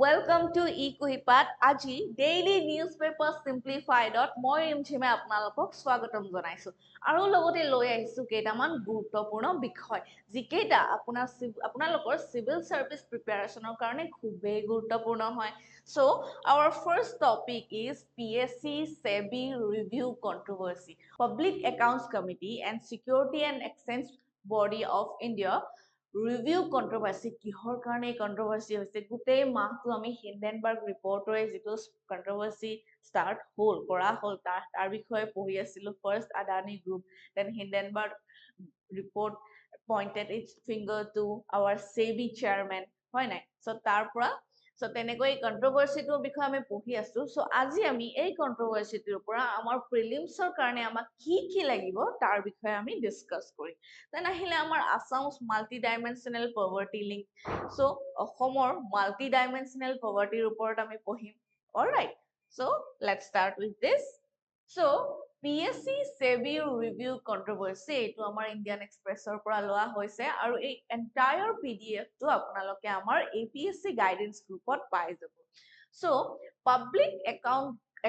Welcome to eKuhipath. Aji daily newspaper simplified moi imchime apnalopok swagatom janaisu. Aru logote loi ahisu keitaman guruttopurno bikhoy jikeita apnalokor civil service preparationor karone khubei guruttopurno hoy. So our first topic is PSC SEBI review controversy. Public Accounts Committee and Security and Exchange Body of India review controversy কিহৰ কাৰণে controversy হৈছে গুটেই মাহটো আমি Hindenburg ৰিপৰ্টৰে যেটো controversy start হল কৰা হল তাৰ বিষয়ে পঢ়ি আছিলো first Adani group then Hindenburg report pointed its finger to our SEBI chairman হয় নাই so তাৰ পৰা so তেনেকৈ controversy টো বিষয়ে আমি পঢ়ি আছো so আজি আমি এই controversy টোৰ পৰা আমাৰ prelims ৰ কাৰণে আমাক কি লাগিব তাৰ বিষয়ে আমি discuss কৰিম then আহিলে আমাৰ Assam's multi-dimensional poverty link so অসমৰ multi-dimensional poverty ৰ ওপৰত আমি পঢ়িম all right so let's start with this so PSC SEBI review controversy to amar Indian Express or পৰা লোৱা হৈছে আৰু এই entire PDF to আপোনালোকে আমাৰ APSC guidance groupত পাই যাব so Public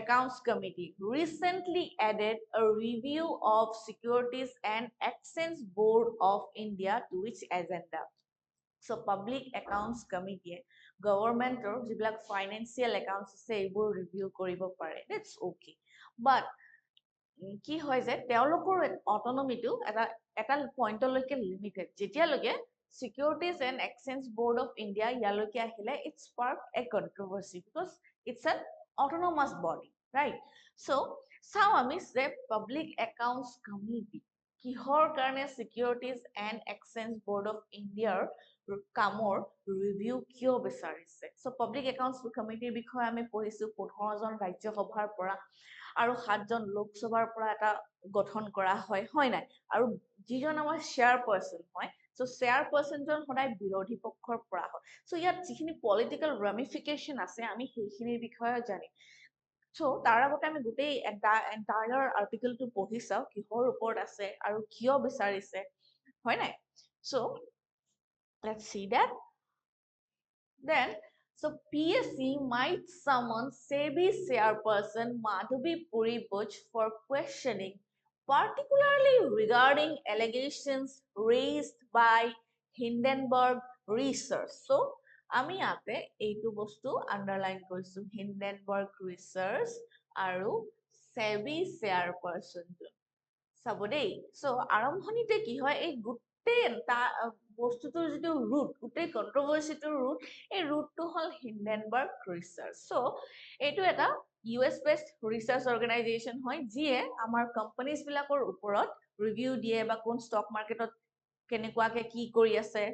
Accounts Committee recently added a review of Securities and Exchange Board of India to its agenda so Public Accounts Committee government or jiblak financial accounts আছে এইবোৰ review কৰিব পাৰে that's okay but কি হয় যে তেওঁলোকৰ অটোনমিটো এটা পইণ্টলৈকে limited যেতিয়ালৈকে Securities and Exchange Board of India ইয়ালৈকে আহিলে it sparked a controversy because it's an autonomous body right so চাও আমি যে Public Accounts Committee কিহৰ কাৰণে Securities and Exchange Board of India কামৰ ৰিভিউ কিয় বিচাৰিছে so Public Accounts Committee বিষয়ে আমি পঢ়িছো 15 জন ৰাজ্য সভাৰ পৰা আৰু 7 জন লোকসভাৰ পৰা এটা গঠন কৰা হয় নাই আৰু যিজন আমাৰ চেয়াৰ পাৰসন হয় so চেয়াৰ পাৰসন জন সদায় বিৰোধী পক্ষৰ পৰা হয় so ইয়াত যিখিনি পলিটিক্যাল ৰামিফিকেশন আছে আমি সেইখিনিৰ বিষয়ে জানি so তাৰ আগতে আমি গুটেই এন্টায়াৰ আৰ্টিকেলটো পঢ়ি চাও কিহৰ ওপৰত আছে আৰু কিয় বিচাৰিছে হয় নাই so let's see that then so PSC might summon SEBI chairperson Madhavi Puri Buch for questioning, particularly regarding allegations raised by Hindenburg Research. So, আমি ইয়াতে এইটো বস্তু underline কৰিছো Hindenburg Research আৰু SEBI chairperson চাব দেই so আৰম্ভণিতে কি হয় এই গুটেই বস্তুটোৰ যেটো root গুটেই controversy টোৰ root এই root টো হল Hindenburg Research so এইটো এটা US based research organization হয় যিয়ে আমাৰ companies বিলাকৰ ওপৰত review দিয়ে বা কোন stock marketত কেনেকুৱাকে কি কৰি আছে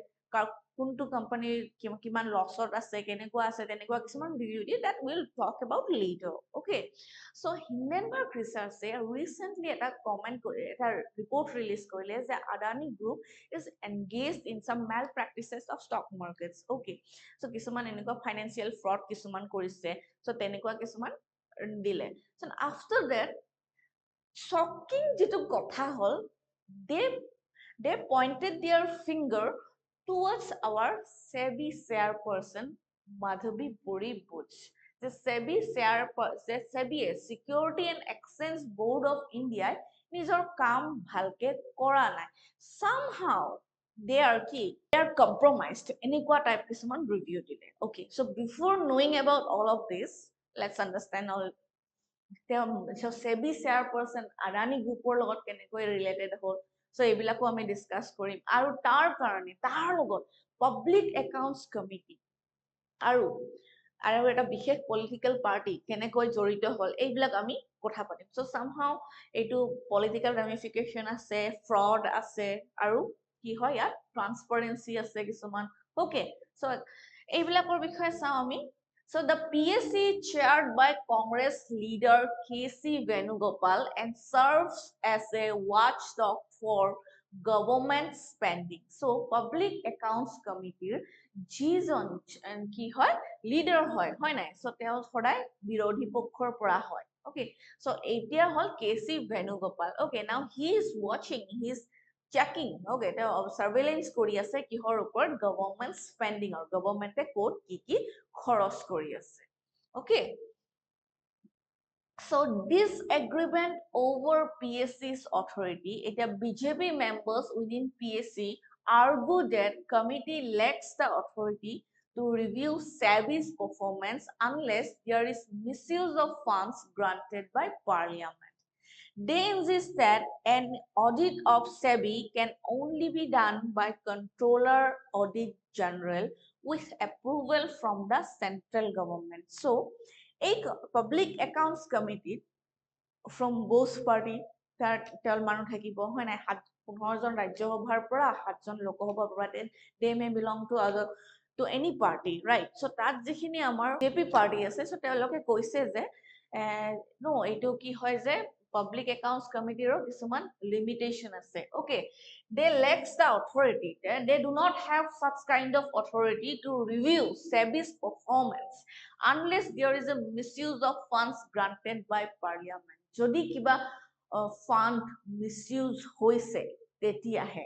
কোনটো কোম্পানীৰ কিমান লছত আছে কেনেকুৱা আছে তেনেকুৱা কিছুমান ৰিভিউ দিয়ে that will talk about later okay so Hindenburg Research recently এটা comment এটা report release কৰিলে যে Adani Group is engaged in some malpractices of stock markets okay so কিছুমান এনেকুৱা financial fraud কিছুমান কৰিছে so তেনেকুৱা কিছুমান দিলে so after that shocking যেটো কথা হল they pointed their finger towards our SEBI chairperson Madhavi Puri Buch. The SEBI chairperson, SEBI Security and Exchange Board of India নিজৰ কাম ভালকে কৰা নাই somehow they are compromised এনেকুৱা type কিছুমান review দিলে okay so before knowing about all of this let's understand all so SEBI chairperson Adani groupৰ লগত কেনেকৈ related হ'ল so এইবিলাকো আমি ডিসকাস কৰিম আৰু তাৰ কাৰণে তাৰ লগত Public Accounts Committee আৰু এটা বিশেষ পলিটিক্যাল পাৰ্টি কেনেকৈ জড়িত হ'ল এইবিলাক আমি কথা পাতিম so somehow এইটো পলিটিক্যাল ৰামিফিকেশন আছে fraud আছে আৰু কি হয় ইয়াত ট্ৰান্সপাৰেন্সি আছে কিছুমান okay so এইবিলাকৰ বিষয়ে চাও আমি so the PSC chaired by Congress leader KC Venugopal and serves as a watchdog for government spending so Public Accounts Committee যিজন কি হয় leader হয় নাই so তেওঁ সদায় বিৰোধী পক্ষৰ পৰা হয় okay so এতিয়া হল KC Venugopal okay now he is watching checking, okay, surveillance কৰি আছে কিহৰ ওপৰত গভৰ্ণমেণ্ট স্পেন্ডিং আৰু গভৰ্ণমেণ্টে ক'ত কি খৰচ কৰি আছে, okay. So disagreement over PSC's authority, it BJP members within PSC argue that committee lacks the authority to review SEBI's performance unless there is misuse of funds granted by Parliament. They insist that an audit of SEBI can only be done by Controller Audit General with approval from the central government. So, a Public Accounts Committee from both party tell manu thakibo hoy na 15 জন ৰাজ্য সভাৰ পৰা 7 জন লোকসভাৰ পৰা they may belong to other to any party, right? So তাত যিখিনি আমাৰ JP party আছে, so তেওঁলোকে কৈছে যে no এইটো কি হয় যে Public Accounts Committee ৰ কিছুমান limitation আছে, okay. They lacks the authority, they do not have such kind of authority to review SEBI's performance unless there is a misuse of funds granted by Parliament. যদি কিবা fund misuse hoise tetiahe,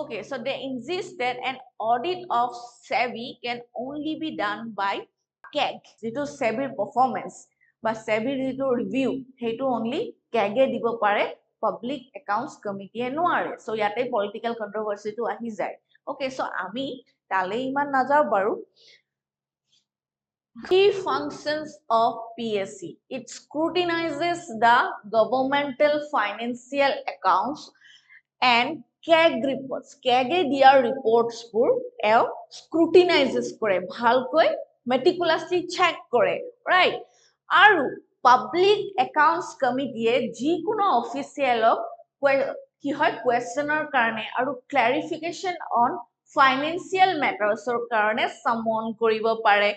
okay. So they insist that an audit of SEBI can only be done by CAG, যেটো SEBIৰ performance বা SEBIৰ যেটো review হেটো only CAG এ দিব পাৰে, Public Accounts Committee এ নোৱাৰে. So ইয়াতে political controversy টো আহি যায়, okay. So আমি তালে ইমান নাযাও বাৰু. Key functions of PSC. It scrutinizes the governmental financial accounts and CAG reports. CAG their reports for scrutinizes kore, bhalkoi meticulously check kore, right? Aru Public Accounts Committee jikono official ki hoy questioner karone aru clarification on financial matters or karone summon koribo pare.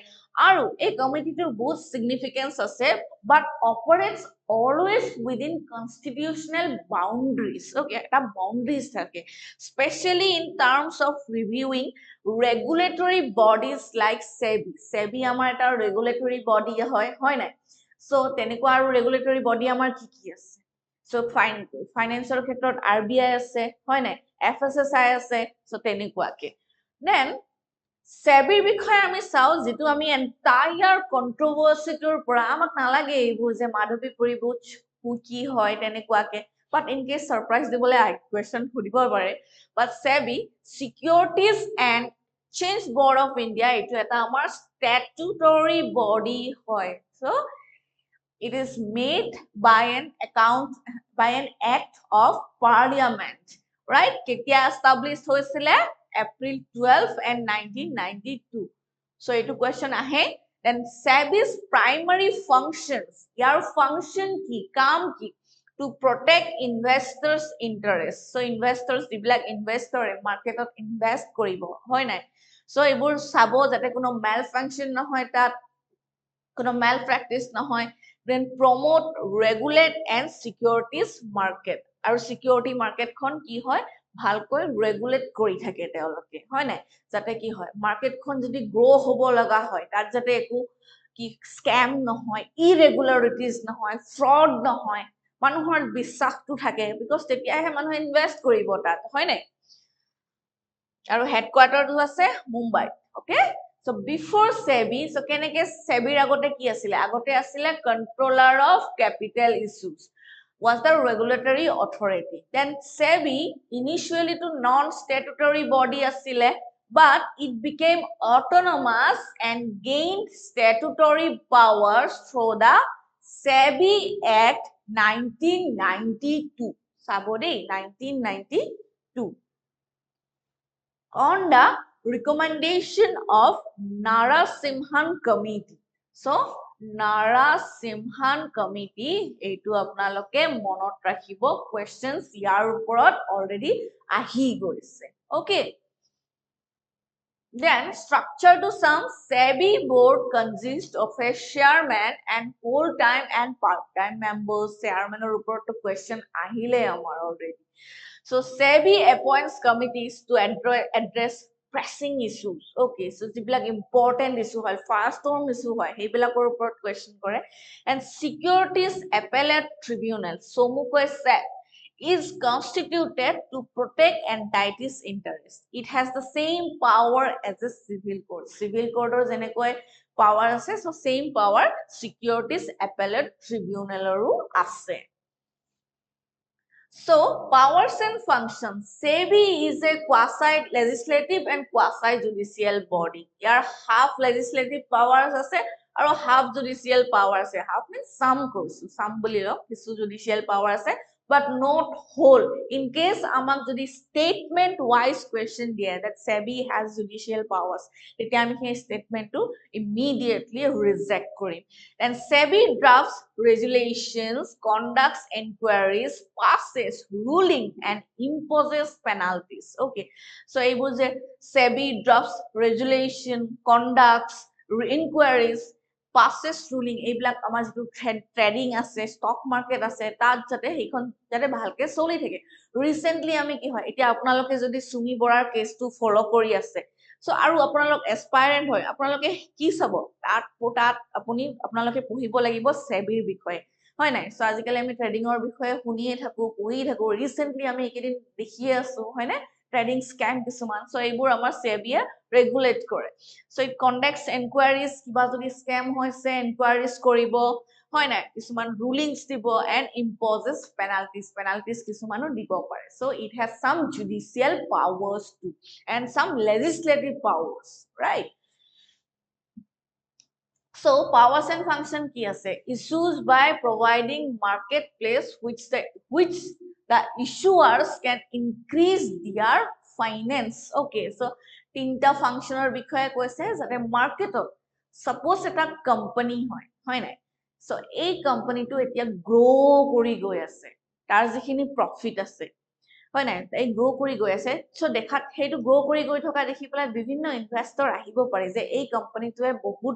Aru a committee to both significance ase but operates always within constitutional boundaries, okay. Eta boundaries thake, especially in terms of reviewing regulatory bodies like SEBI. SEBI amar eta regulatory body hoy na. So teneko aru regulatory body amar ki ase, so finance or khetrot RBI ase hoy na, FSSI ase, so teneko ake. Then SEBIৰ বিষয়ে আমি চাও, যেটো আমি entire কন্ট্ৰোভাৰ্সিটোৰ পৰা আমাক নালাগে এইবোৰ যে মাধৱীপুৰী বুচ কি হয় তেনেকুৱাকে, বাট ইন কেস সাৰপ্ৰাইজ দিবলে কোৱেশ্চন সুধিব পাৰে. বাট SEBI Securities and Exchange Board of India এইটো এটা আমাৰ statutory body হয়. So it is made by an act of Parliament, right? কেতিয়া established হৈছিলে? April 12 and 1992. So itu question ahe. Then SEBI's primary functions, your function ki, kaam ki, to protect investors' interests. So investors, the black investor market of invest koribo, hoy nai. So ebur sabo jate kono malfunction na hoy tat, kono malpractice na hoy. Then promote, regulate and securities market. Aru security market khon ki hoy ভালকৈ regulate কৰি থাকে তেওঁলোকে, হয় নাই, যাতে কি হয় মার্কেটখন যদি গ্রো হ'ব লগা হয় তাত যাতে একো কি স্ক্যাম নহয়, ইৰেগুলাৰিটিজ নহয়, ফ্ৰড নহয়, মানুহৰ বিশ্বাসটো থাকে, বিকজ তেতিয়াহে মানুহে ইনভেস্ট কৰিব তাত, হয় নাই. আৰু হেডকোৱাৰ্টাৰটো আছে মুম্বাইত, okay. So before SEBI, so কেনেকে SEBIৰ আগতে কি আছিলে? আগতে আছিলে controller of capital issues was the regulatory authority. Then SEBI initially to non-statutory body asile, but it became autonomous and gained statutory powers through the SEBI Act 1992. Sabode 1992. On the recommendation of Narasimhan Committee. So Narasimhan Committee, এইটো আপোনালোকে মনত ৰাখিব, questions ইয়াৰ ওপৰত already আহি গৈছে, okay. Then structure to some SEBI board consists of a chairman and full-time and part-time members. Chairman or report to question ahile amar already. So SEBI appoints committees to address pressing issues, okay. So jibilak important issue hoy, fast term issue hoy, hebilakor upor question kore. And securities appellate tribunal, so mu koise is constituted to protect entities' interests. It has the same power as a civil court. Civil court or jenekoi power ase, so same power securities appellate tribunal ase. So, powers and functions. SEBI is a quasi-legislative and quasi-judicial body. Here, half legislative powers ase, and half judicial powers ase. Half means some koisu, some bolilo, kisu judicial powers ase, but not whole. In case amak jodi statement-wise question diye that SEBI has judicial powers, তেতিয়া আমি সেই statement-টো immediately reject কৰিম. And SEBI drafts regulations, conducts inquiries, passes ruling, and imposes penalties. Okay, so এইবোৰ যে SEBI drafts regulation, conducts inquiries, passes ruling, এইবিলাক আমাৰ যেটো trading আছে, ষ্টক মাৰ্কেট আছে, তাত যাতে সেইখন যাতে ভালকে চলি থাকে। ৰিসেন্টলি আমি কি হয়, এতিয়া আপোনালোকে যদি সুমি বৰাৰ কেছটো ফলো কৰি আছে, so আৰু আপোনালোক এসপাইৰেন্ট হয়, আপোনালোকে কি চাব, তাত আপুনি আপোনালোকে পঢ়িব লাগিব সেবিৰ বিষয়ে, হয় নাই? সো আজিকালি আমি ট্ৰেডিংৰ বিষয়ে শুনিয়ে থাকো, পঢ়ি থাকো, ৰিসেন্টলি আমি একেদিন দেখিয়ে আছো, হয় নাই? ট্ৰেডিং স্ক্যাম কিছুমান, সো এইবোৰ আমাৰ সেবিয়ে ৰেগুলেট কৰে। সো ইট কন্ডাক্টস এনকুৱাৰিজ, কিবা যদি স্ক্যাম হৈছে এনকুৱাৰিজ কৰিব, হয় নাই? কিছুমান ৰুলিংস দিব, এন্ড ইম্পজেস পেনাল্টিজ কিছুমানো দিব পাৰে। So it has some judicial powers to and some legislative powers, right? So powers and function ki ase, issues by providing marketplace which the issuers can increase their finance. Okay, so tinta functioner bikhoye koise jate market suppose eta company hoy nai, so ei company to etia grow kori goi ase, tar jikhini profit ase, হয় নাই, এই grow কৰি গৈ আছে, so দেখাত হেইটো grow কৰি গৈ থকা দেখি পেলাই বিভিন্ন ইনভেস্টৰ আহিব পাৰে যে এই কোম্পানীটোৱে বহুত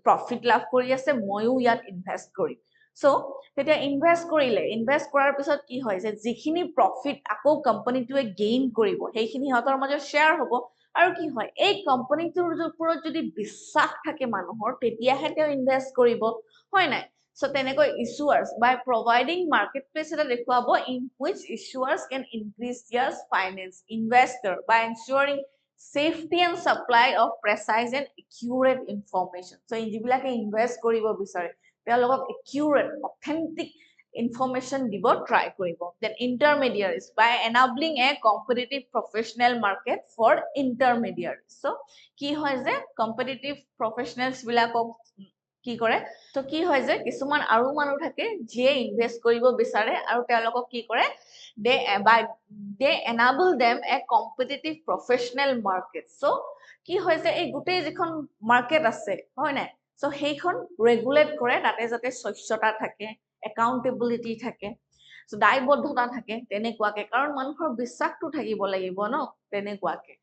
প্ৰফিট লাভ কৰি আছে, ময়ো ইয়াত ইনভেস্ট কৰিম। সো তেতিয়া ইনভেস্ট কৰিলে, ইনভেস্ট কৰাৰ পিছত কি হয় যে যিখিনি প্ৰফিট আকৌ কোম্পানীটোৱে গেইন কৰিব, সেইখিনি হতৰ মাজত শেয়াৰ হ'ব, আৰু কি হয় এই কোম্পানীটোৰ ওপৰত যদি বিশ্বাস থাকে মানুহৰ, তেতিয়াহে তেওঁ ইনভেস্ট কৰিব, হয় নাই? So tenekoi issuers by providing marketplace eta dekhuabo in which issuers can increase their finance, investor by ensuring safety and supply of precise and accurate information. So in jibilake invest koribo bisare telokok accurate authentic information dibo try koribo. Then intermediaries by enabling a competitive professional market for intermediaries. So ki hoy je competitive professionals bilakok কি কৰে, তো কি হয় যে কিছুমান আৰু মানুহ থাকে যিয়ে ইনভেস্ট কৰিব বিচাৰে, আৰু তেওঁলোকক কি কৰে, they enable them a competitive professional market. So কি হয় যে এই গোটেই যিখন মার্কেট আছে, হয় নাই, সো সেইখন ৰেগুলেট কৰে, তাতে যাতে স্বচ্ছতা থাকে, একাউন্টেবিলিটি থাকে, সো দায়বদ্ধতা থাকে, তেনেকুৱাকে, কাৰণ মানুহৰ বিশ্বাসটো থাকিব লাগিব ন, তেনেকুৱাকে।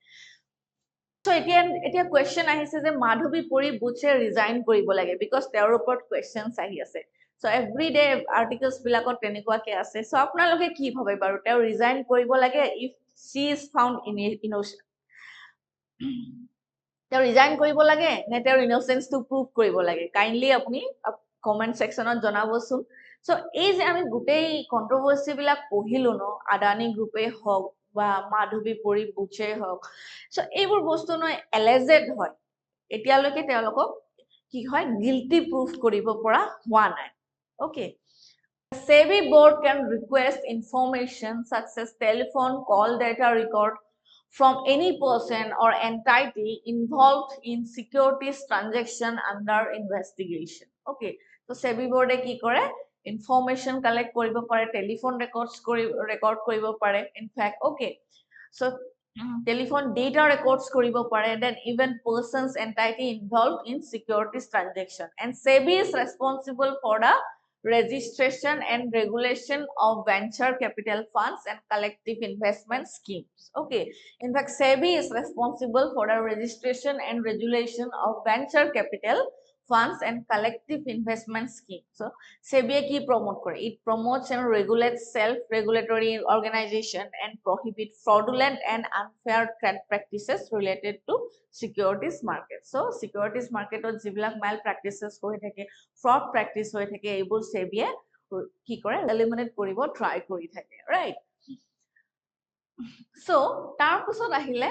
So এতিয়া question আহিছে যে মাধৱী পৰি বুচে ৰিজাইন কৰিব লাগে বিকজ তেওঁৰ ওপৰত questions আহি আছে। So every day articles বিলাকত তেনেকুৱাকে আছে। So আপোনালোকে কি ভাবে বাৰু, তেওঁ ৰিজাইন কৰিব লাগে if she is found innocent? তেওঁ ৰিজাইন কৰিব লাগে নে তেওঁৰ innocence টো prove কৰিব লাগে? কাইন্ডলি আপুনি কমেন্ট সেকশনত জনাবচোন। So এই যে আমি গোটেই কন্ট্ৰভাৰ্সি বিলাক পঢ়িলো ন, আদানী গ্ৰুপে হওক বা মাধৱী পৰি বুচে হওক, সো এইবোৰ বস্তু নয় এলেজেড হয়, এতিয়ালৈকে তেওঁলোকক কি হয় গিল্টি প্ৰুফ কৰিব পৰা হোৱা নাই। Okay, SEBI board can request information such as telephone call data record from any person or entity involved in securities transaction under investigation. Okay, so SEBI board e ki kore, information collect koribo pare, telephone record koribo pare, in fact, okay, so telephone data records koribo pare, then even persons entity involved in securities transaction, and SEBI is responsible for the registration and regulation of venture capital funds and collective investment schemes. Okay, in fact SEBI is responsible for the registration and regulation of venture capital funds and collective investment schemes. So SEBI ki promote kore, it promotes and regulates self-regulatory organization and prohibit fraudulent and unfair trade practices related to securities market. So securities market or jibilak malpractices hoi thake, fraud practice hoi thake, ebur SEBI কি কৰে eliminate কৰিব try কৰি থাকে right so তাৰ পিছত আহিলে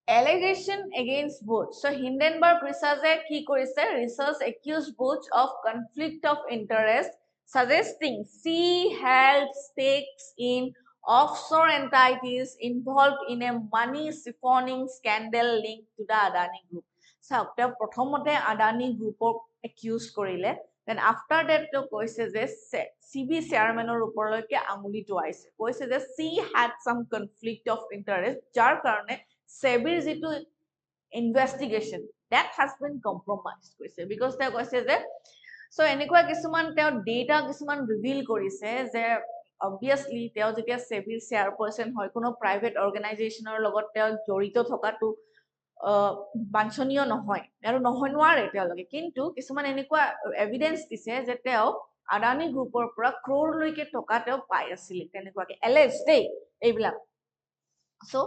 allegation against Bush. So Hindenburg research কি কৰিছে research accused Bush of conflict of interest suggesting she held stakes in offshore entities involved in a money siphoning scandal linked to the Adani group. So তেওঁ প্ৰথমতে Adani groupক accused কৰিলে then after that তেওঁ কৈছে যে CB chairmanৰ ওপৰলৈকে আঙুলি টোৱাইছে কৈছে যে she had some conflict of interest যাৰ কাৰণে SEBIৰ যিটো investigation that has been compromised কৈছে because তেওঁ কৈছে যে so এনেকুৱা কিছুমান তেওঁ data কিছুমান reveal কৰিছে যে obviously তেওঁ যেতিয়া SEBIৰ chairperson হয় কোনো private organizationৰ লগত তেওঁ জড়িত থকাটো বাঞ্ছনীয় নহয় আৰু নহয় নোৱাৰে তেওঁলোকে কিন্তু কিছুমান এনেকুৱা এভিডেন্স দিছে যে তেওঁ আদানী গ্ৰুপৰ পৰা ক্ৰোৰলৈকে টকা তেওঁ পাই আছিল তেনেকুৱাকে এলেজ দেই এইবিলাক so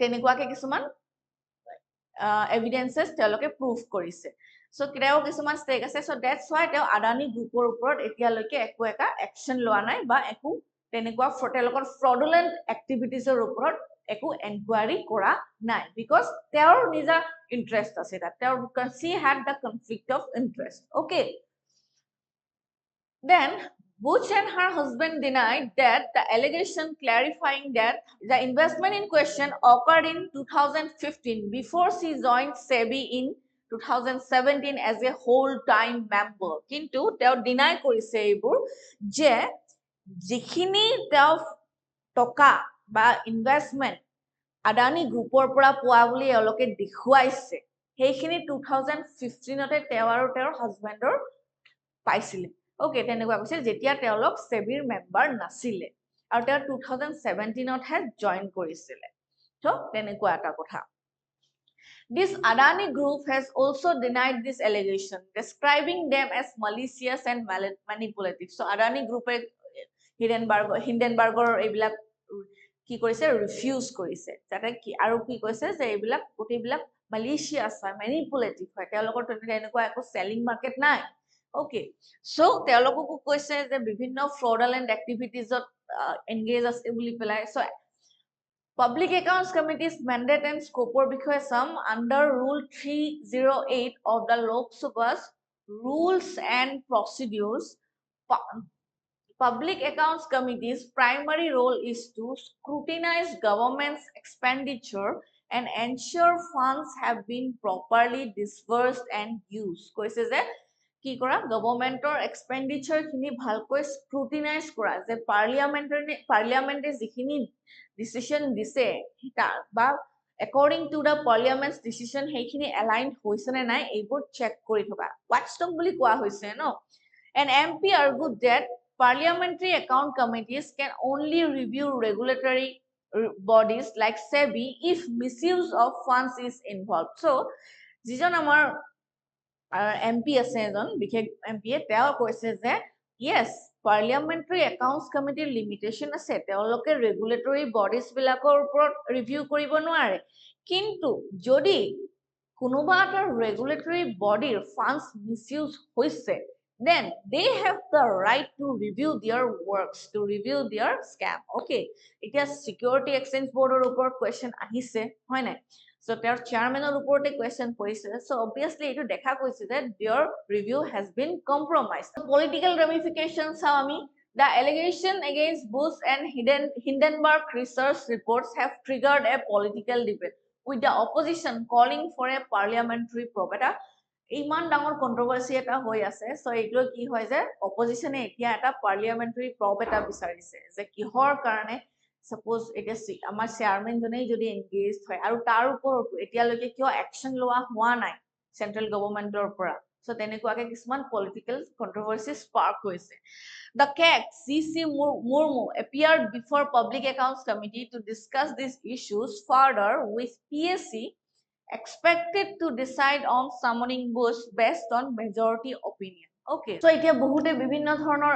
তেনেকুৱাকে কিছুমান evidences তেওঁলোকে proof কৰিছে so কিটাও কিছুমান ষ্টেক আছে so that's why তেওঁ আদানী গ্ৰুপৰ ওপৰত এতিয়ালৈকে একো এটা অ্যাকশন লোৱা নাই বা একো তেনেকুৱা তেওঁলোকৰ fraudulent activitiesৰ ওপৰত একো এনকুৱাৰি কৰা নাই because তেওঁৰ নিজা ইন্টাৰেষ্ট আছে that তেওঁৰ she had the conflict of interest okay then Bush and her husband denied that the allegation clarifying that the investment in question occurred in 2015 before she joined SEBI in 2017 as a whole-time member. Kintu teo deny korise ebur je jikhini teo toka ba investment Adani groupor pora poa boli eloke dekhuaise heikhini 2015 ote teo aru teo husbandor paisile okay তেনেকুৱা কৈছিল যেতিয়া তেওঁলোক সেবিৰ member নাছিলে আৰু তেওঁ 2017 ত হে join কৰিছিলে তো তেনেকুৱা এটা কথা This Adani group has also denied this allegation describing them as malicious and manipulative so Adani group Hindenburger এইবিলাক কি কৰিছে ৰিফিউজ কৰিছে যাতে কি আৰু কি কৈছে যে এইবিলাক প্ৰতিবিলাক malicious হয় manipulative হয় তেওঁলোকৰ তেনেকুৱা একো selling market নাই Okay, so তেওঁলোককো কৈছে যে বিভিন্ন fraudulent activities engage আছে বুলি পেলাই so Public Accounts Committee's mandate and scope বিষয়ে some under Rule 308 of the Lok Sabha's Rules and Procedures Public Accounts Committee's primary role is to scrutinize government's expenditure and ensure funds have been properly disbursed and used কৈছে যে কি কৰা গভৰ্ণমেন্টৰ এক্সপেন্ডিচাৰ খিনি ভালকৈ স্ক্ৰুটিনাইজ কৰা যে পাৰ্লিয়ামেন্টে যিখিনি ডিসিশন দিছে বা according to the parliament's decision সেইখিনি aligned হৈছে নে নাই এইবোৰ চেক কৰি থকা watchdog বুলি কোৱা হৈছে ন an MP argued that parliamentary account committees can only review regulatory bodies like SEBI if misuse of funds is involved so যিজন আমাৰ MP আছে এজন বিশেষ MP তেওঁ কৈছে যে yes parliamentary accounts committee limitation আছে তেওঁলোকে regulatory bodies বিলাকৰ ওপৰত ৰিভিউ কৰিব নোৱাৰে কিন্তু যদি কোনোবা এটা regulatory bodyৰ funds misuse হৈছে then they have the right to review their works to review their scam okay এতিয়া security exchange boardৰ ওপৰত question আহিছে হয় নাই So their chairman or report a question so obviously it dekha koise that their review has been compromised. The political ramifications the allegation against Bush and Hindenburg research reports have triggered a political debate with the opposition calling for a parliamentary probe. ইমান ডাঙৰ কন্ট্ৰোভাৰ্সি এটা হৈ আছে so এইটো কি হয় যে অপজিশনে এতিয়া এটা পাৰ্লিয়ামেন্টাৰী প্ৰব এটা বিচাৰিছে যে কিহৰ কাৰণে Suppose it is আমাৰ চেয়াৰম্যান জনেই যদি এনগেজ হয় আৰু তাৰ ওপৰত এতিয়ালৈকে কিয় অ্যাকশন লোৱা হোৱা নাই সেন্ট্ৰাল গভৰ্ণমেন্টৰ পৰা সো তেনেকুৱাকে কিছুমান পলিটিক্যাল কন্ট্ৰোভাৰ্সি স্পাৰ্ক হৈছে The CAC CC Murmu appeared before Public Accounts Committee to discuss these issues further with PSC expected to decide on summoning Bush based on majority opinion Okay so এতিয়া বহুতে বিভিন্ন ধৰণৰ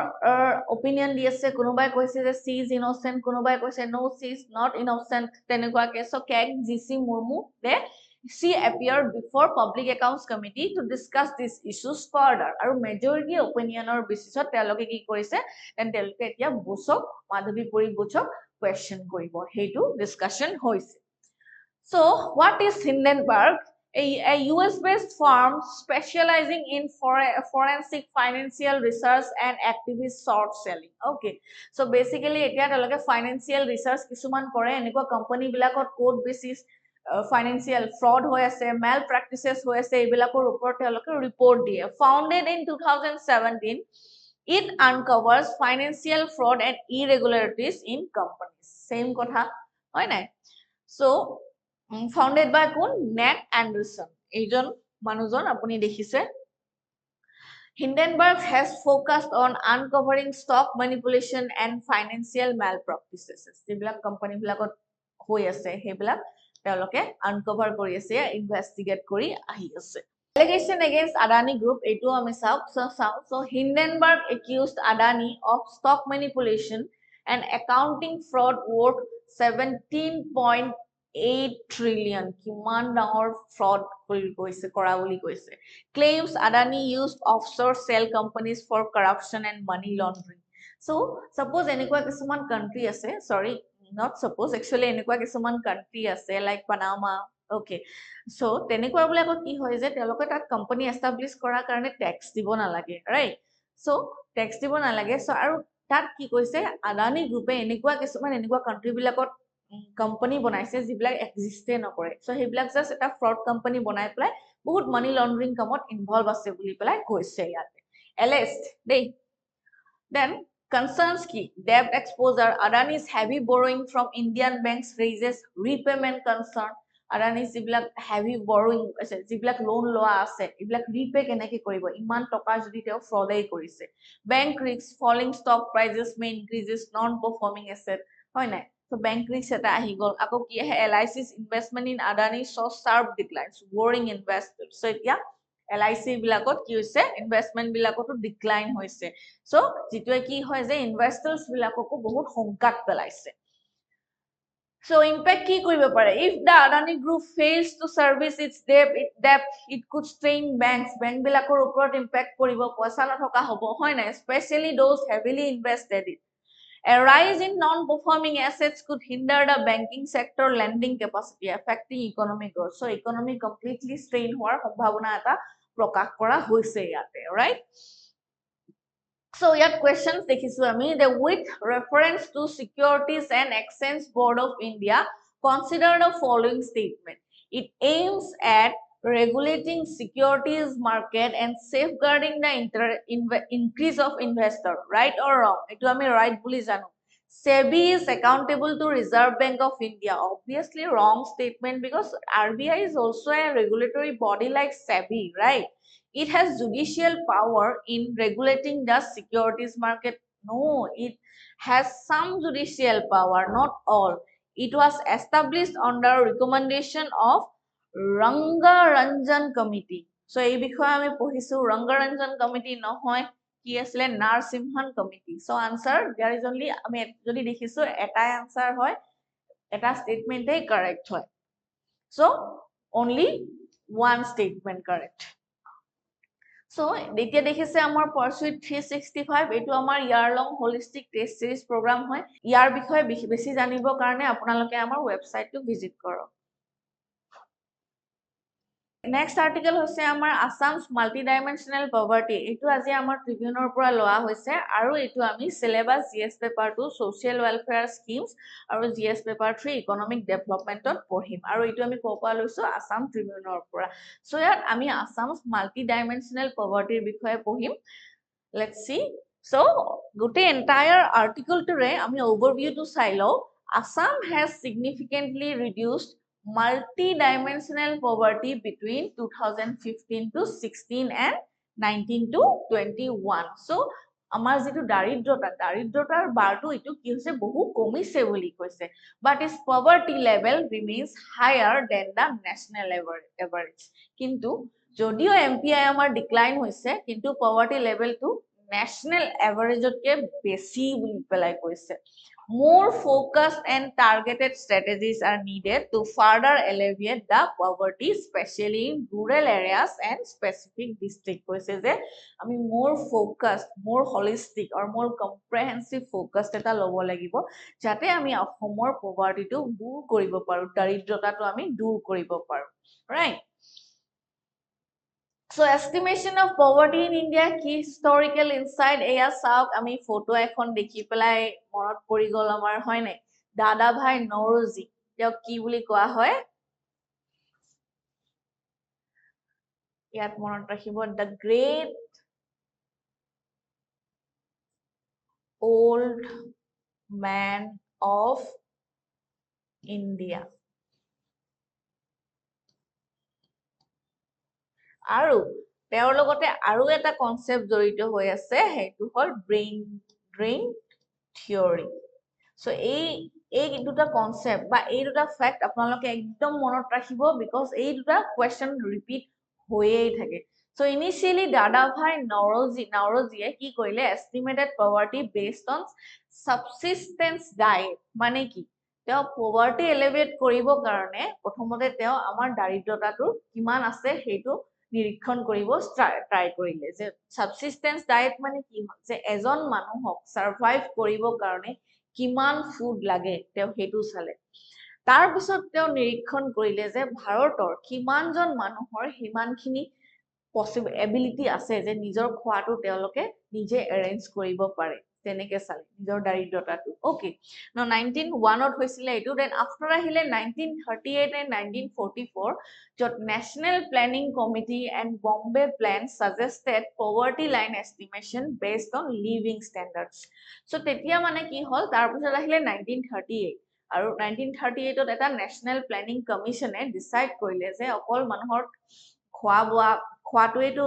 opinion দি আছে কোনোবাই কৈছে যে she is innocent কোনোবাই কৈছে no she is not innocent তেনেকুৱাকে so CAC GC Murmu they She appeared before Public Accounts Committee to discuss these issues further. Aru majority opinionor basis teloke ki korise then teloke etia Bushok Madhavi Puri Bushok question koribo hetu discussion hoise. So what is Hindenburg? A US-based firm specializing in forensic financial research and activist short selling. Okay, so basically etia teloke financial research kisuman kore eniko company bilakot code basis financial fraud হৈ আছে malpractices হৈ আছে এইবিলাকৰ ওপৰত তেওঁলোকে report দিয়ে founded in 2017 it uncovers financial fraud and irregularities in companies same কথা হয় নাই so founded by কোন Nat Anderson এইজন মানুহজন আপুনি দেখিছে Hindenburg has focused on uncovering stock manipulation and financial malpractices যিবিলাক কোম্পানী বিলাকত হৈ আছে সেইবিলাক তেওঁলোকে আনকভাৰ কৰি আছে ইনভেষ্টিগেট কৰি আহি আছে allegation against Adani group etu ami so Hindenburg accused Adani of stock manipulation and accounting fraud worth 17.8 trillion kiman dangor fraud kori koise kora boli koise claims Adani used offshore shell companies for corruption and money laundering so suppose enekwa kisuman country ase sorry not suppose actually enekwa kisuman country ase like Panama okay so tenekwa bole akot ki hoy je teloke tat company establish kora karone tax dibo na lage right so tax dibo na lage so aru tat ki koise Adani group e enekwa kisuman enekwa country bilakot company bonaise jiblak existe na kore so heblak just eta fraud company bonai play bahut money laundering kamot involve ase boli pelai koise yate alleged dei then concerns ki debt exposure Adani's heavy borrowing from Indian banks raises repayment concern Adani's jiblak heavy borrowing ase jiblak loan loa ase iblak repay kenake koribo iman toka jodi teo fraud ei korise bank risks falling stock prices may increases non performing asset hoy nai so bank risks eta ahi gol ako ki LIC's investment in Adani saw sharp declines worrying investors so etia LIC bilakot ki hoise investment bilakoto decline hoise so jitwe ki hoy je investors bilakoko bahut hongkat pelaise so impact ki koribo pare if the Adani group fails to service its debt it could strain banks bank bilakor oporot impact koribo paisa na thoka hobo hoy na especially those heavily invested in a rise in non-performing assets could hinder the banking sector lending capacity, affecting economic growth. So, economy completely strained hoar sombhavona eta prakash kora hoise yate, right? So, yat questions dekhisu ami the with reference to Securities and Exchange Board of India, consider the following statement. It aims at regulating securities market and safeguarding the increase of investor right or wrong etu ami right boli janu SEBI is accountable to Reserve Bank of India obviously wrong statement because RBI is also a regulatory body like SEBI right it has judicial power in regulating the securities market no it has some judicial power not all it was established under recommendation of Rangaranjan Committee. So, এই বিষয়ে আমি পঢ়িছো Rangaranjan Committee নহয় কি আসলে Narsimhan Committee. So, answer there is only আমি যদি দেখিছো এটাই answer হয় এটা statement এই correct হয়. So, only one statement correct. So, এতিয়া দেখিছে আমাৰ Pursuit 365 এটো আমাৰ year long holistic test series program হয়. ইয়াৰ বিষয়ে বেছি জানিবৰ কাৰণে আপোনালোকে আমাৰ website to visit কৰক. Next article hoise amar Assam's multidimensional poverty etu aji amar tribunor pura loa hoise aru etu ami syllabus GS paper 2 social welfare schemes aru GS paper 3 economic development ot pohim aru etu ami kopa loiso Assam tribunor pura so yat ami Assam's multidimensional poverty bikhoye pohim let's see so gote entire article tore ami overview to sai lo Assam has significantly reduced multi-dimensional poverty between 2015 to 16 and 19 to 21 so amar jitu daridrotar bartu itu ki hoise bohu komise boli koise but its poverty level remains higher than the national average kintu jodio MPI amar decline hoise kintu poverty level to national average otke beshi boli pelai koise More focused and targeted strategies are needed to further alleviate the poverty, especially in rural areas and specific districts. কৈছে যে আমি more focused, more holistic or more comprehensive focused এটা ল'ব লাগিব যাতে আমি অসমৰ povertyটো দূৰ কৰিব পাৰো, দাৰিদ্ৰতাটো আমি দূৰ কৰিব পাৰো, right? So estimation of poverty in India, key historical insight, eya saok ami photo ekhon dekhi pelai monot pori gol amar hoy nai dada bhai Nauroji teo ki buli koa hoy yat monot rakhibo the great old man of India. আৰু তেওঁৰ লগতে আৰু এটা concept জড়িত হৈ আছে হেতু হল brain drain theory so এই দুটা কনসেপ্ট বা এই দুটা ফ্যাক্ট আপোনালোকে একদম মনত ৰাখিব বিকজ এই দুটা কোৱেশ্চন ৰিপিট হৈয়েই থাকে সো ইনিশিয়ালি দাদা ভাই নৰজিয়ে কি কৰিলে estimated poverty based on subsistence diet মানে কি তেওঁ পভাৰ্টি এলিভেট কৰিব কাৰণে প্ৰথমতে তেওঁ আমাৰ দাৰিদ্ৰতাটো কিমান আছে হেতু নিৰীক্ষণ কৰিব ট্ৰাই কৰিলে যে সাবসিস্টেন্স ডায়েট মানে কি হয় যে এজন মানুহক সাৰ্ভাইভ কৰিব কাৰণে কিমান ফুড লাগে তেওঁ হেতু চালে তাৰ পিছত তেওঁ নিৰীক্ষণ কৰিলে যে ভাৰতৰ কিমানজন মানুহৰ হিমানখিনি পসিবল এবিলিটি আছে যে নিজৰ খোৱাটো তেওঁলোকে নিজে এৰেঞ্জ কৰিব পাৰে তেনেকে চালে নিজৰ দাৰিদ্ৰতাটো ওকে ন 1901 ত হৈছিলে এটো দেন আফটাৰ আহিলে 1938 and 1944 যত national planning committee and Bombay plan suggested poverty line estimation based on living standards so তেতিয়া মানে কি হল তাৰ পিছত আহিলে 1938 আৰু 1938 ত এটা নেশনেল প্ল্যানিং কমিশনে ডিসাইড কৰিলে যে অকল মানুহৰ খোৱা বোৱা খোৱাটোৱেটো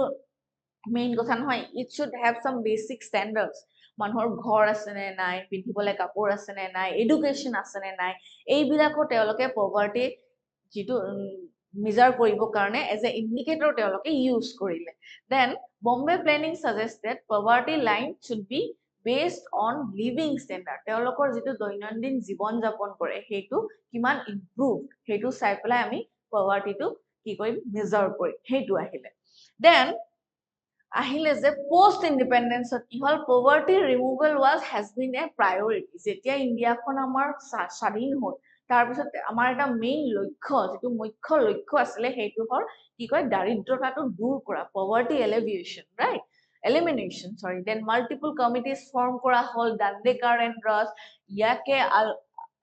মেইন কথা নহয় it should have some basic standards মানুহৰ ঘৰ আছে নে নাই পিন্ধিবলৈ কাপোৰ আছে নে নাই এডুকেশ্যন আছে নে নাই এইবিলাকো তেওঁলোকে পভাৰ্টি যেটো মেজাৰ কৰিব কাৰণে এজ এ ইন্ডিকেটৰ তেওঁলোকে ইউজ কৰিলে then Bombay planning suggested poverty line should be based on living standard তেওঁলোকৰ যেটো দৈনন্দিন জীৱন যাপন কৰে হেতু কিমান ইমপ্ৰুভ হেতু চাই পেলাই আমি পভাৰ্টিটো কি কৰিম মেজাৰ কৰিম হেতু আহিলে দেন আহিলে যে পোস্ট ইন্ডিপেন্ডেন্স কি হল poverty removal has been a priority যেতিয়া ইন্ডিয়াখন আমাৰ স্বাধীন হ'ল তাৰ পিছত আমাৰ এটা মেইন লক্ষ্য যেটো মুখ্য লক্ষ্য আছিল হেতু হল কি কয় দাৰিদ্ৰতাটো দূৰ কৰা poverty এলিভিয়েশন right elimination sorry then multiple committees form kora hol Dandekar and Ross yake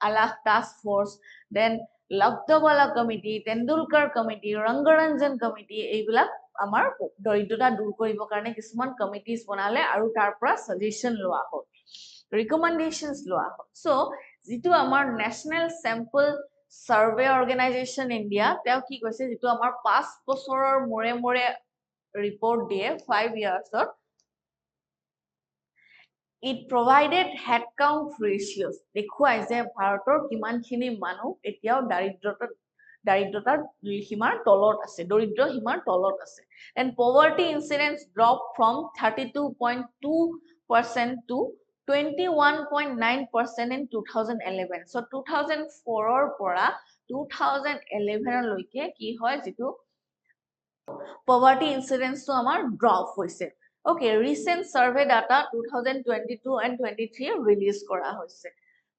alah task force then Lakdawala committee Tendulkar committee Rangaranjan committee এইবিলাক আমাৰ দৰিদ্ৰতা দূৰ কৰিব কাৰণে কিছুমান কমিটিজ বনালে আৰু তাৰ পৰা সাজেশন লোৱা হ'ল ৰিকমেন্ডেশনস লোৱা হ'ল সো যেটো আমাৰ national sample survey organisation India তেওঁ কি কৈছে যেটো আমাৰ 5 বছৰৰ মৰে মৰে report দিয়ে 5 years or it provided head count ratios দেখুৱাই যে ভাৰতৰ কিমানখিনি মানুহ এতিয়াও দাৰিদ্ৰতাৰ সীমাৰ তলত আছে দৰিদ্ৰ সীমাৰ তলত আছে and poverty incidence dropped from 32.2% to 21.9% in 2011 so 2004 ৰ পৰা 2011 লৈকে কি হয় যেটো poverty incidence to amar drop hoise okay recent survey data 2022 and 23 release kora hoise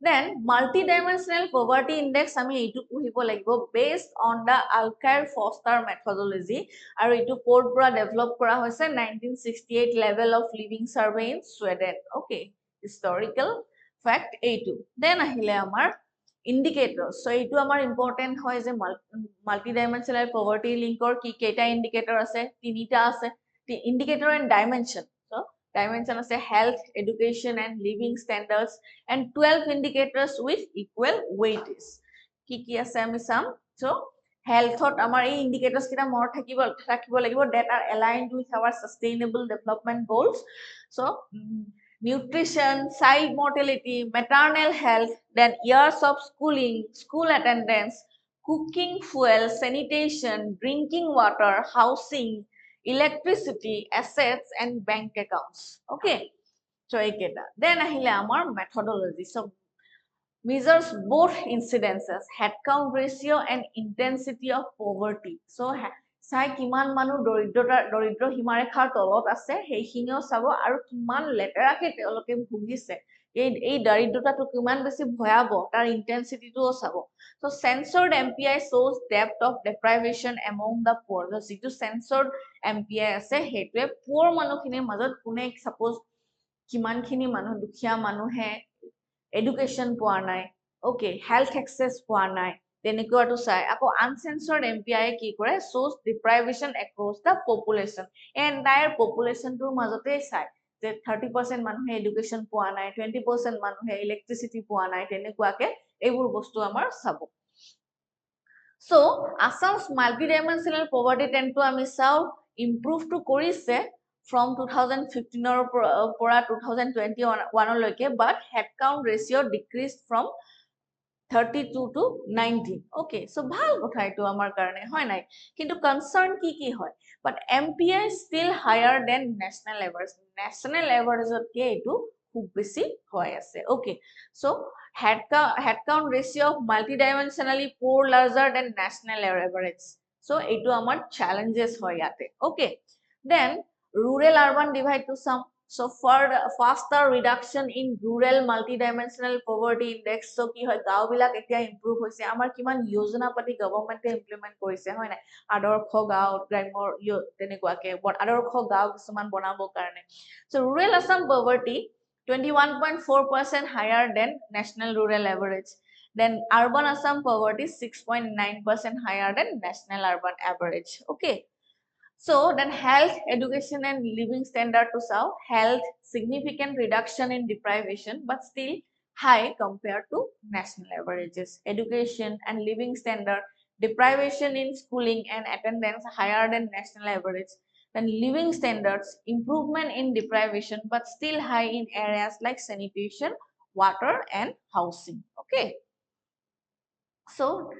then multidimensional poverty index ami etu puhibo lagibo based on the Alkire Foster methodology aru etu code pura develop kora hoise 1968 level of living survey in Sweden okay historical fact a2 then ahile amar indicators so etu amar important hoy je multidimensional poverty link or ki keta indicator ase tinita ase indicator and dimension so dimension ase health education and living standards and 12 indicators with equal weightage ki ase ami sam so health ot amar ei indicators kita more thakibo lagibo that are aligned with our sustainable development goals so nutrition, child mortality, maternal health, then years of schooling, school attendance, cooking fuel, sanitation, drinking water, housing, electricity, assets, and bank accounts. Okay. So, then ahile amar methodology. So, measures both incidences, headcount ratio and intensity of poverty. So চাই কিমান মানুহ দৰিদ্ৰ সীমাৰেখাৰ তলত আছে সেইখিনিও চাব আৰু কিমান লেতেৰাকে তেওঁলোকে ভুগিছে এই দাৰিদ্ৰতাটো কিমান বেছি ভয়াবহ তাৰ ইন্টেন্সিটিটোও চাব so censored MPI shows depth of deprivation among the poor so যিটো censored MPI আছে হেতুৱে poor মানুহখিনিৰ মাজত কোনে suppose কিমানখিনি মানুহ দুখীয়া মানুহে education পোৱা নাই okay health access পোৱা নাই তেনেকুৱাটো চাই আকৌ uncensored MPI কি কৰে shows deprivation across the population entire population টোৰ মাজতে চাই যে 30% মানুহে education পোৱা নাই 20% মানুহে electricity পোৱা নাই তেনেকুৱাকে এইবোৰ বস্তু আমাৰ চাব so Assam's multidimensional poverty trend to আমি চাও improve to কৰিছে from 2015 or 2021 লৈকে but headcount ratio decreased from 32 to 19 okay so ভাল কথা এটো আমাৰ কাৰণে হয় নাই কিন্তু concern কি হয় but MPI still higher than national average কে এটো খুব বেছি হয় আছে okay so headcount ratio of multidimensionally poor larger than national average so এটো আমাৰ challenges হয় ইয়াতে okay then rural urban divide to some so for faster reduction in rural multidimensional poverty index so ki hoy gaw bilak etia improve hoise amar kiman yojana pati government implement korise hoy na adorkho gaw gramor tenekwa ke but adorkho gaw kisuman banabo karone so rural Assam poverty 21.4% higher than national rural average then urban Assam poverty 6.9% higher than national urban average okay so then health, education and living standard to serve health significant reduction in deprivation but still high compared to national averages. Education and living standard deprivation in schooling and attendance higher than national average. Then living standards improvement in deprivation but still high in areas like sanitation, water and housing. Okay. So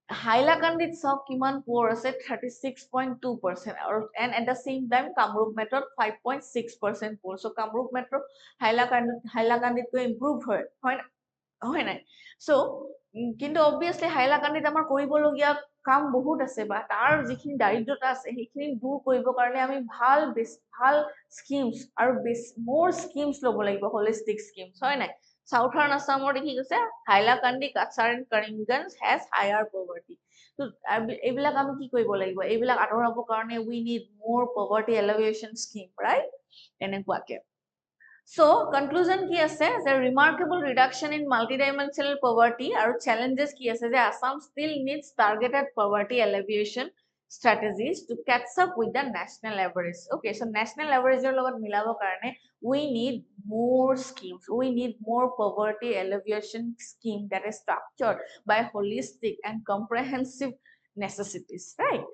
Hailakandit saw kiman poor আছে 36.2% and at the same time Kamrup Metro 5.6% poor so Kamrup Metro Hailakandit to improve হয় নাই so কিন্তু obviously Hailakandit আমাৰ কৰিবলগীয়া কাম বহুত আছে বা তাৰ যিখিনি দাৰিদ্ৰতা আছে সেইখিনি দূৰ কৰিব কাৰণে আমি ভাল স্কিমছ আৰু more schemes লব লাগিব holistic schemes হয় নাই Southern Assam or dekhi gose Hailakandi Katsar and Karimganj has higher poverty so ebilak ami ki koibo lagibo ebilak atorabo karone we need more poverty alleviation scheme right enekuake so conclusion ki ase the remarkable reduction in multidimensional poverty aru challenges ki ase je Assam still needs targeted poverty alleviation strategies to catch up with the national average okay so national average er logot milabo karone we need more schemes we need more poverty alleviation scheme that is structured by holistic and comprehensive necessities right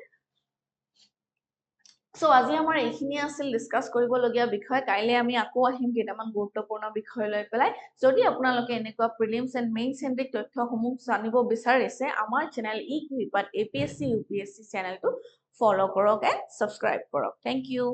so আজি আমাৰ এইখিনি আছিল discuss কৰিবলগীয়া বিষয় কাইলে আমি আকৌ আহিম কেটামান গুৰুত্বপূৰ্ণ বিষয় লৈ পেলাই যদি আপোনালোকে এনেকুৱা প্ৰিলিমছ এণ্ড মেইন চেন্ট্ৰিক তথ্যসমূহ জানিব বিচাৰিছে আমাৰ চেনেল eKuhipath APSC UPSC চেনেলটো ফলো কৰক এণ্ড সাবস্ক্ৰাইব কৰক থ্যাংক ইউ